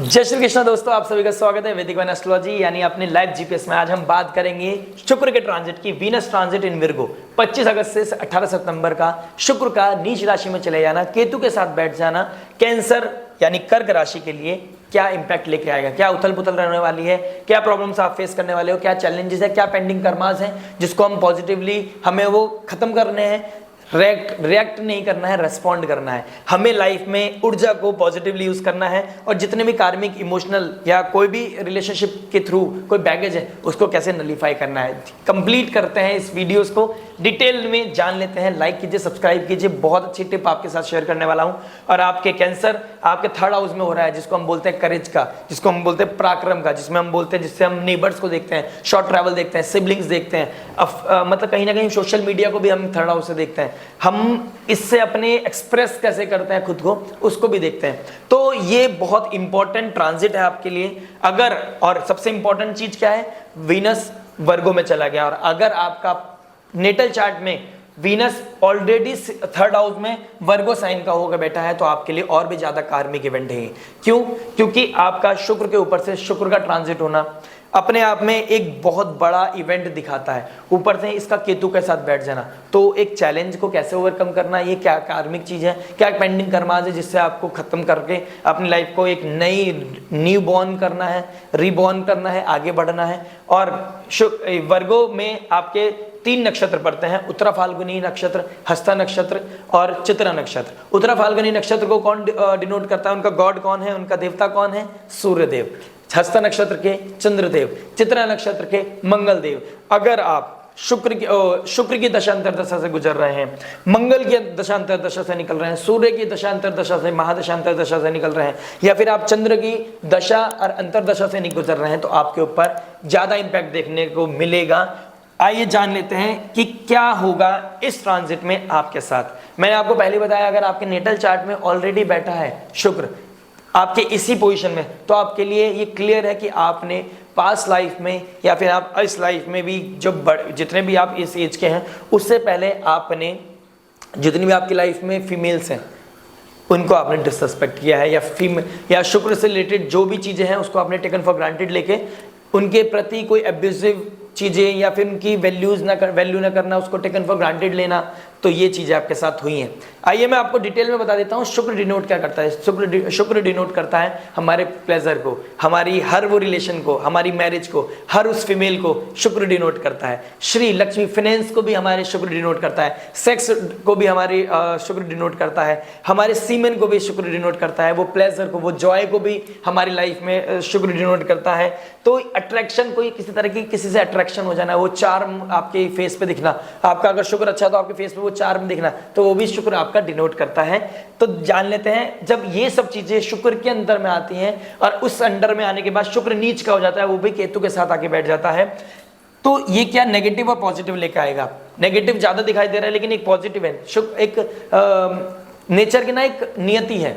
जय श्री कृष्ण दोस्तों, आप सभी का स्वागत है वैदिक वन एस्ट्रोलॉजी यानी अपने लाइव जीपीएस में। आज हम बात करेंगे शुक्र के ट्रांजिट की। वीनस ट्रांजिट इन विर्गो 25 अगस्त से 18 सितंबर का। शुक्र का नीच राशि में चले जाना, केतु के साथ बैठ जाना कैंसर यानी कर्क राशि के लिए क्या इंपैक्ट लेके आएगा, क्या उथल पुथल रहने वाली है, क्या प्रॉब्लम्स आप फेस करने वाले हो, क्या चैलेंजेस है, क्या पेंडिंग कर्मास है जिसको हम पॉजिटिवली हमें वो खत्म करने हैं। रिएक्ट नहीं करना है, रेस्पॉन्ड करना है। हमें लाइफ में ऊर्जा को पॉजिटिवली यूज करना है और जितने भी कार्मिक, इमोशनल या कोई भी रिलेशनशिप के थ्रू कोई बैगेज है उसको कैसे नलीफाई करना है। कंप्लीट करते हैं इस वीडियोस को, डिटेल में जान लेते हैं। लाइक कीजिए, सब्सक्राइब कीजिए, बहुत अच्छी टिप आपके साथ शेयर करने वाला हूं। और आपके कैंसर आपके थर्ड हाउस में हो रहा है, जिसको हम बोलते हैं करेज का, जिसको हम बोलते हैं पराक्रम का, जिसमें हम बोलते हैं, जिससे हम नेबर्स को देखते हैं, शॉर्ट ट्रैवल देखते हैं, सिबलिंग्स देखते हैं, मतलब कहीं ना कहीं सोशल मीडिया को भी हम थर्ड हाउस से देखते हैं। हम इससे अपने एक्सप्रेस कैसे करते हैं खुद को, उसको भी देखते हैं। तो ये बहुत इंपॉर्टेंट ट्रांजिट है आपके लिए। अगर, और सबसे इंपॉर्टेंट चीज क्या है, वीनस वर्गो में चला गया और अगर आपका नेटल चार्ट में वीनस ऑलरेडी थर्ड हाउस में वर्गो साइन का होगा बैठा है, तो आपके लिए और भी ज्यादा कार्मिक इवेंट है। क्यों? क्योंकि आपका शुक्र के ऊपर से शुक्र का ट्रांजिट होना अपने आप में एक बहुत बड़ा इवेंट दिखाता है। ऊपर से इसका केतु के साथ बैठ जाना, तो एक चैलेंज को कैसे ओवरकम करना, ये क्या कार्मिक चीज है, क्या पेंडिंग कर्माज है जिससे आपको खत्म करके अपनी लाइफ को एक नई न्यू बॉर्न करना है, रीबॉर्न करना है, आगे बढ़ना है। और वर्गो में आपके 3 नक्षत्र पड़ते हैं, उत्तरा फाल्गुनी नक्षत्र, हस्ता नक्षत्र और चित्रा नक्षत्र। उत्तरा फाल्गुनी नक्षत्र को कौन डिनोट करता है, उनका गॉड कौन है, उनका देवता कौन है? सूर्यदेव। हस्ता नक्षत्र के चंद्रदेव, चित्रा नक्षत्र के मंगलदेव। अगर आप शुक्र की दशांतर दशा से गुजर रहे हैं, मंगल की दशांतर दशा से निकल रहे हैं, सूर्य की दशांतर दशा से, महादशांतर दशा से निकल रहे हैं, या फिर आप चंद्र की दशा और अंतर दशा से नहीं गुजर रहे हैं, तो आपके ऊपर ज्यादा इंपैक्ट देखने को मिलेगा। आइए जान लेते हैं कि क्या होगा इस ट्रांजिट में आपके साथ। मैंने आपको पहले बताया, अगर आपके नेटल चार्ट में ऑलरेडी बैठा है शुक्र आपके इसी पोजीशन में, तो आपके लिए ये क्लियर है कि आपने पास्ट लाइफ में या फिर आप इस लाइफ में भी जितने भी आप इस एज के हैं, उससे पहले आपने जितनी भी आपकी लाइफ में फीमेल्स हैं उनको आपने डिसरिस्पेक्ट किया है, या शुक्र से रिलेटेड जो भी चीज़ें हैं उसको आपने टेकन फॉर ग्रांटेड लेके उनके प्रति कोई एब्यूसिव चीज़ें या फिर उनकी वैल्यू ना करना, उसको टेकन फॉर ग्रांटेड लेना, तो ये चीज़ें आपके साथ हुई हैं। आइए मैं आपको डिटेल में बता देता हूँ शुक्र डिनोट क्या करता है। शुक्र डिनोट करता है हमारे प्लेजर को, हमारी हर वो रिलेशन को, हमारी मैरिज को, हर उस फीमेल को शुक्र डिनोट करता है। श्री लक्ष्मी फाइनेंस को भी हमारे शुक्र डिनोट करता है, सेक्स को भी हमारी शुक्र डिनोट करता है, हमारे सीमेन को भी शुक्र डिनोट करता है, वो प्लेजर को, वो जॉय को भी हमारी लाइफ में शुक्र डिनोट करता है। तो अट्रैक्शन, कोई किसी तरह की किसी से अट्रैक्शन हो जाना, वो चार्म आपके फेस पे दिखना, आपका अगर शुक्र अच्छा तो आपके फेस पे वो चार्म दिखना, तो वो भी शुक्र आपका डिनोट करता है। तो जान लेते हैं, जब ये सब चीजें शुक्र के अंदर में आती हैं और उस अंडर में आने के बाद शुक्र नीच का हो जाता है, वो भी केतु के साथ आके बैठ जाता है, तो ये क्या नेगेटिव और पॉजिटिव लेकर आएगा। नेगेटिव ज्यादा दिखाई दे रहा है लेकिन एक पॉजिटिव है। शुक्र एक नेचर की ना एक नियति है,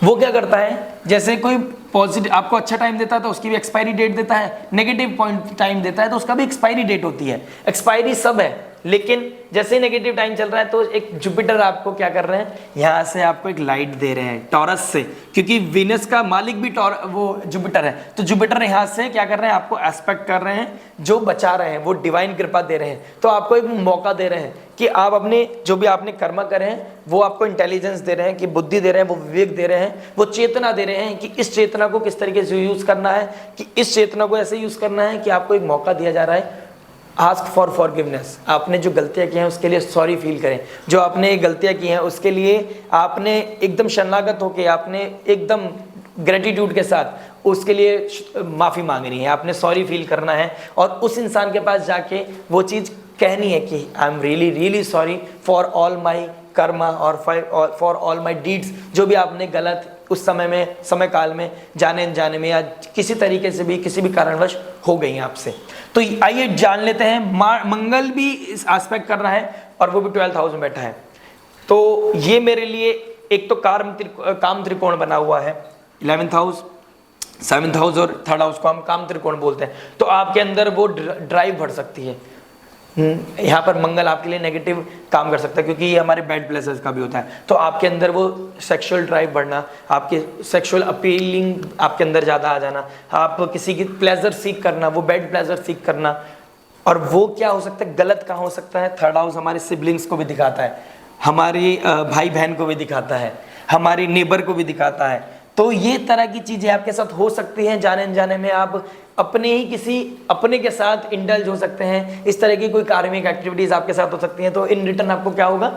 वो क्या करता है, जैसे कोई पॉजिटिव आपको अच्छा टाइम देता है तो उसकी भी एक्सपायरी डेट देता है, नेगेटिव पॉइंट टाइम देता है तो उसका भी एक्सपायरी डेट होती है। एक्सपायरी सब है, लेकिन जैसे ही नेगेटिव टाइम चल रहा है तो एक जुपिटर आपको क्या कर रहे हैं, यहाँ से आपको एक लाइट दे रहे हैं टॉरस से, क्योंकि वीनस का मालिक भी वो जुपिटर है, तो जुपिटर यहाँ से क्या कर रहे हैं, आपको एस्पेक्ट कर रहे हैं, जो बचा रहे हैं, वो डिवाइन कृपा दे रहे हैं। तो आपको एक मौका दे रहे हैं कि आप अपने जो भी आपने कर्म करे हैं वो आपको इंटेलिजेंस दे रहे हैं, कि बुद्धि दे रहे हैं, वो विवेक दे रहे हैं, वो चेतना दे रहे हैं कि इस चेतना को किस तरीके से यूज करना है, कि इस चेतना को ऐसे यूज करना है कि आपको एक मौका दिया जा रहा है। आस्क फॉर फॉरगिवनेस, आपने जो गलतियां की हैं उसके लिए सॉरी फील करें, जो आपने गलतियां की हैं उसके लिए आपने एकदम शरणागत होकर, आपने एकदम ग्रेटिट्यूड के साथ उसके लिए माफ़ी मांगनी है, आपने सॉरी फील करना है और उस इंसान के पास जाके वो चीज़ कहनी है कि I am really really sorry for all my Karma और फॉर ऑल माई डीड्स, जो भी आपने गलत उस समय काल में जाने अनजाने में या किसी तरीके से भी किसी भी कारणवश हो गई हैं आपसे। तो आइए जान लेते हैं, मंगल भी इस एस्पेक्ट कर रहा है और वो भी 12th हाउस में बैठा है। तो ये मेरे लिए एक तो काम त्रिकोण बना हुआ है, 11th हाउस, 7th हाउस और 3rd हाउस को हम काम त्रिकोण बोलते हैं। तो आपके अंदर वो ड्राइव बढ़ सकती है, यहाँ पर मंगल आपके लिए नेगेटिव काम कर सकता है, क्योंकि ये हमारे बैड प्लेसेस का भी होता है। तो आपके अंदर वो सेक्सुअल ड्राइव बढ़ना, आपके सेक्सुअल अपीलिंग आपके अंदर ज़्यादा आ जाना, आप किसी की प्लेजर सीख करना, वो बैड प्लेजर सीख करना। और वो क्या हो सकता है, गलत कहाँ हो सकता है, थर्ड हाउस हमारे सिबलिंग्स को भी दिखाता है, हमारी भाई बहन को भी दिखाता है, हमारी नेबर को भी दिखाता है। तो ये तरह की चीज़ें आपके साथ हो सकती हैं। जाने अनजाने में आप अपने ही किसी अपने के साथ इंडल्ज हो सकते हैं, इस तरह की कोई कार्मिक एक्टिविटीज़ आपके साथ हो सकती हैं। तो इन रिटर्न आपको क्या होगा,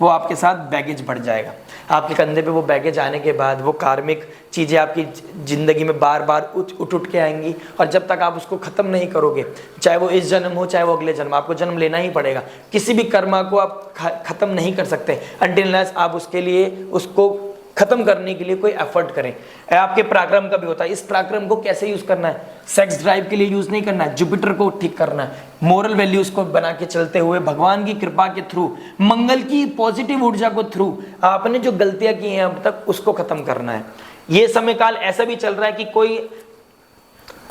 वो आपके साथ बैगेज बढ़ जाएगा। आपके कंधे पे वो बैगेज आने के बाद वो कार्मिक चीज़ें आपकी ज़िंदगी में बार बार उठ के आएंगी, और जब तक आप उसको ख़त्म नहीं करोगे, चाहे वो इस जन्म हो चाहे वो अगले जन्म, आपको जन्म लेना ही पड़ेगा। किसी भी कर्मा को आप ख़त्म नहीं कर सकते अनटिल अनलेस आप उसके लिए उसको खत्म करने के लिए कोई एफर्ट करें। आपके पराक्रम का भी होता है, इस पराक्रम को कैसे यूज करना है, सेक्स ड्राइव के लिए यूज नहीं करना है, जुपिटर को ठीक करना है, मोरल वैल्यूज को बना के चलते हुए भगवान की कृपा के थ्रू, मंगल की पॉजिटिव ऊर्जा को थ्रू आपने जो गलतियां की हैं अब तक उसको खत्म करना है। ये समय काल ऐसा भी चल रहा है कि कोई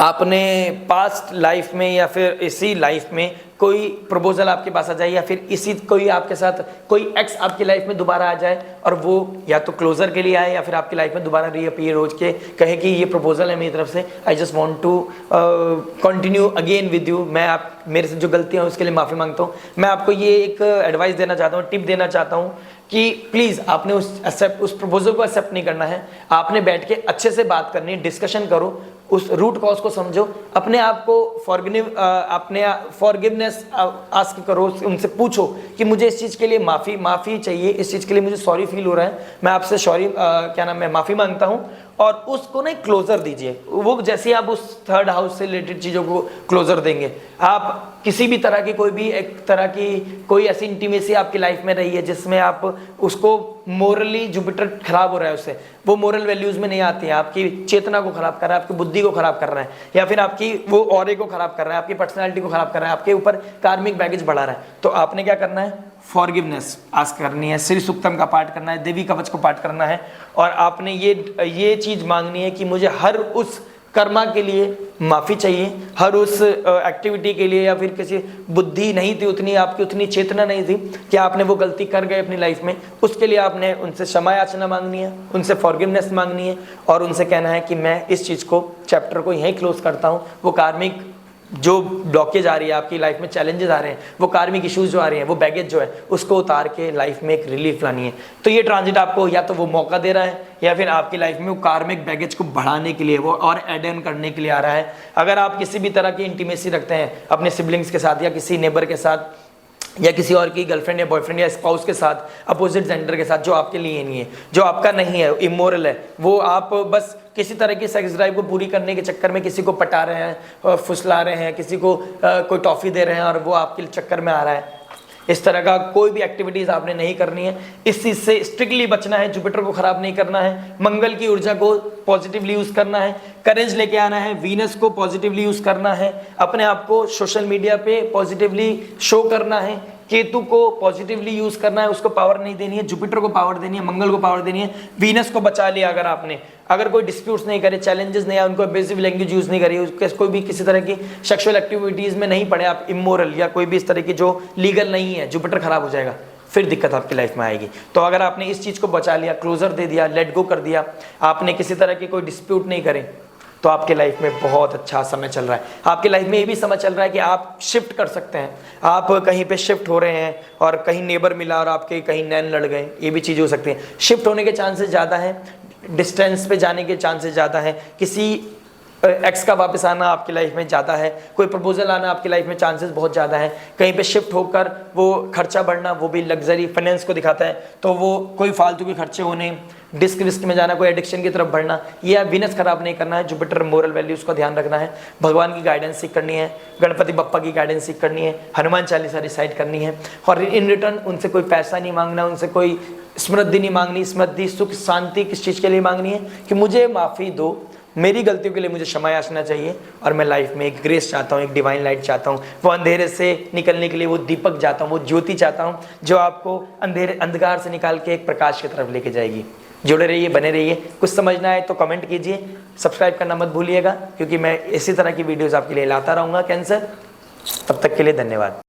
आपने पास्ट लाइफ में या फिर इसी लाइफ में कोई प्रपोजल आपके पास आ जाए, या फिर इसी कोई आपके साथ कोई एक्स आपकी लाइफ में दोबारा आ जाए, और वो या तो क्लोजर के लिए आए या फिर आपकी लाइफ में दोबारा रीअपीयर हो के कहे कि ये प्रपोजल है मेरी तरफ से, I just want to continue again with you, मैं आप मेरे से जो गलतियाँ हैं उसके लिए माफ़ी मांगता हूँ। मैं आपको ये एक एडवाइस देना चाहता हूँ, टिप देना चाहता हूँ कि प्लीज़ आपने उस प्रपोजल को एक्सेप्ट नहीं करना है। आपने बैठ के अच्छे से बात करनी है, डिस्कशन करो, उस रूट कॉज को समझो, अपने आप को फॉरगिवनेस आस्क करो, उनसे पूछो कि मुझे इस चीज़ के लिए माफ़ी चाहिए, इस चीज़ के लिए मुझे सॉरी फील हो रहा है, मैं आपसे मैं माफ़ी मांगता हूँ, और उसको ना क्लोजर दीजिए। वो जैसे आप उस थर्ड हाउस से रिलेटेड चीज़ों को क्लोजर देंगे, आप किसी भी तरह की कोई भी एक तरह की कोई ऐसी इंटीमेसी आपकी लाइफ में रही है जिसमें आप उसको मोरली जुपिटर खराब हो रहा है, उससे वो मोरल वैल्यूज में नहीं आती है, आपकी चेतना को खराब कर रहा है, आपकी बुद्धि को खराब कर रहा है, या फिर आपकी वो ऑरे को खराब कर रहा है, आपकी पर्सनैलिटी को खराब कर रहा है, आपके ऊपर कार्मिक बैगेज बढ़ा रहा है। तो आपने क्या करना है, फॉरगिवनेस आस्क करनी है, श्री सूक्तम का पाठ करना है, देवी कवच को पाठ करना है, और आपने ये चीज़ मांगनी है कि मुझे हर उस कर्मा के लिए माफ़ी चाहिए, हर उस एक्टिविटी के लिए, या फिर किसी बुद्धि नहीं थी उतनी, आपकी उतनी चेतना नहीं थी कि आपने वो गलती कर गए अपनी लाइफ में, उसके लिए आपने उनसे क्षमा याचना मांगनी है, उनसे फॉरगिवनेस मांगनी है, और उनसे कहना है कि मैं इस चीज़ को चैप्टर को यहीं क्लोज करता हूँ। वो कार्मिक जो ब्लॉकेज आ रही है आपकी लाइफ में, चैलेंजेस आ रहे हैं, वो कार्मिक इश्यूज जो आ रहे हैं, वो बैगेज जो है उसको उतार के लाइफ में एक रिलीफ लानी है। तो ये ट्रांजिट आपको या तो वो मौका दे रहा है, या फिर आपकी लाइफ में वो कार्मिक बैगेज को बढ़ाने के लिए, वो और एड ऑन करने के लिए आ रहा है। अगर आप किसी भी तरह की इंटीमेसी रखते हैं अपने सिबलिंग्स के साथ, या किसी नेबर के साथ, या किसी और की गर्लफ्रेंड या बॉयफ्रेंड या स्पाउस के साथ, अपोजिट जेंडर के साथ, जो आपके लिए नहीं है, जो आपका नहीं है, इमोरल है, वो आप बस किसी तरह की सेक्स ड्राइव को पूरी करने के चक्कर में किसी को पटा रहे हैं, फुसला रहे हैं, किसी को कोई टॉफ़ी दे रहे हैं, और वो आपके चक्कर में आ रहा है, इस तरह का कोई भी एक्टिविटीज़ आपने नहीं करनी है। इस चीज़ से स्ट्रिक्टली बचना है, जुपिटर को खराब नहीं करना है, मंगल की ऊर्जा को पॉजिटिवली यूज़ करना है, करेज लेके आना है, वीनस को पॉजिटिवली यूज़ करना है, अपने आप को सोशल मीडिया पे पॉजिटिवली शो करना है, केतु को पॉजिटिवली यूज़ करना है, उसको पावर नहीं देनी है, जुपिटर को पावर देनी है, मंगल को पावर देनी है, वीनस को बचा लिया अगर आपने, अगर कोई डिस्प्यूट्स नहीं करे, चैलेंजेस नहीं आए, उनको एब्यूसिव लैंग्वेज यूज़ नहीं करी, उसके कोई भी किसी तरह की सेक्सुअल एक्टिविटीज़ में नहीं पड़े आप, इमोरल या कोई भी इस तरह की जो लीगल नहीं है, जुपिटर खराब हो जाएगा, फिर दिक्कत आपकी लाइफ में आएगी। तो अगर आपने इस चीज़ को बचा लिया, क्लोजर दे दिया, लेट गो कर दिया, आपने किसी तरह की कोई डिस्प्यूट नहीं करे, तो आपके लाइफ में बहुत अच्छा समय चल रहा है। आपकी लाइफ में ये भी समय चल रहा है कि आप शिफ्ट कर सकते हैं, आप कहीं पे शिफ्ट हो रहे हैं, और कहीं नेबर मिला और आपके कहीं नैन लड़ गए, ये भी चीज़ हो सकती है। शिफ्ट होने के चांसेस ज़्यादा हैं, डिस्टेंस पे जाने के चांसेस ज़्यादा हैं, किसी एक्स का वापस आना आपकी लाइफ में ज़्यादा है, कोई प्रपोजल आना आपकी लाइफ में चांसेस बहुत ज़्यादा है, कहीं पे शिफ्ट होकर वो खर्चा बढ़ना, वो भी लग्जरी फाइनेंस को दिखाता है, तो वो कोई फालतू के खर्चे होने, डिस्क विस्क में जाना, कोई एडिक्शन की तरफ बढ़ना, ये वीनस खराब नहीं करना है, जुपिटर मोरल वैल्यूज का ध्यान रखना है, भगवान की गाइडेंस सीख करनी है, गणपति बप्पा की गाइडेंस सीख करनी है, हनुमान चालीसा रिसाइट करनी है, और इन रिटर्न उनसे कोई पैसा नहीं मांगना, उनसे कोई समृद्धि नहीं मांगनी। समृद्धि सुख शांति किस चीज़ के लिए मांगनी है कि मुझे माफ़ी दो, मेरी गलतियों के लिए मुझे क्षमा याचना चाहिए, और मैं लाइफ में एक ग्रेस चाहता हूँ, एक डिवाइन लाइट चाहता हूँ, वो अंधेरे से निकलने के लिए वो दीपक चाहता हूँ, वो ज्योति चाहता हूँ जो आपको अंधकार से निकाल के एक प्रकाश की तरफ लेके जाएगी। जुड़े रहिए, बने रहिए। कुछ समझना है तो कमेंट कीजिए, सब्सक्राइब करना मत भूलिएगा, क्योंकि मैं इसी तरह की वीडियोज़ आपके लिए लाता रहूँगा कैंसर। तब तक के लिए धन्यवाद।